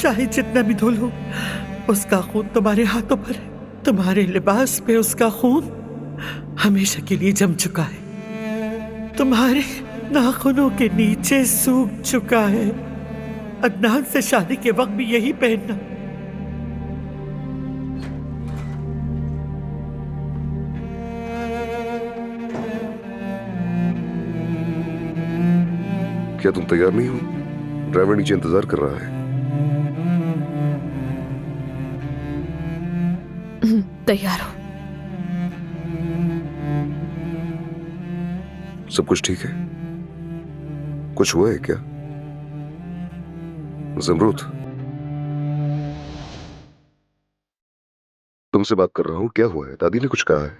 चाहे जितना भी धो लो, उसका खून तुम्हारे हाथों पर है। तुम्हारे लिबास पे उसका खून हमेशा के लिए जम चुका है, तुम्हारे नाखूनों के नीचे सूख चुका है। अदनान से शादी के वक्त भी यही पहनना। क्या तुम तैयार नहीं हो? ड्राइवर नीचे इंतजार कर रहा है। तैयार हो? सब कुछ ठीक है? कुछ हुआ है क्या ज़मरूद? तुमसे बात कर रहा हूं, क्या हुआ है? दादी ने कुछ कहा है?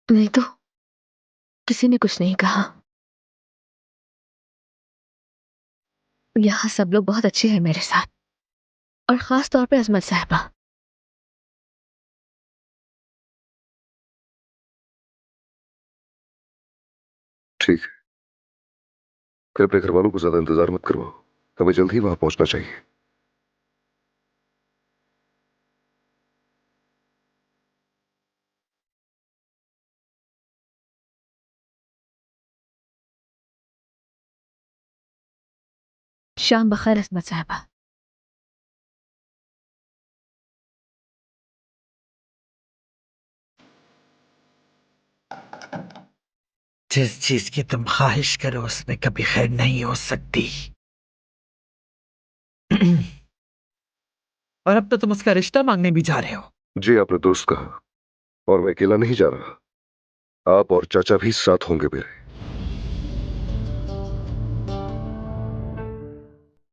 नहीं तो किसी ने कुछ नहीं कहा। यहाँ सब लोग बहुत अच्छे हैं मेरे साथ, और खास तौर पे अजमत साहिबा। ठीक है, फिर अपने घर वालों को ज्यादा इंतजार मत करवाओ, हमें जल्द ही वहां पहुंचना चाहिए। शाम बखैर अजमत साहिबा। जिस चीज की तुम ख्वाहिश करो उसमें कभी खैर नहीं हो सकती। और अब तो तुम उसका रिश्ता मांगने भी जा रहे हो। जी, आपने दुरुस्त कहा, और मैं अकेला नहीं जा रहा, आप और चाचा भी साथ होंगे मेरे।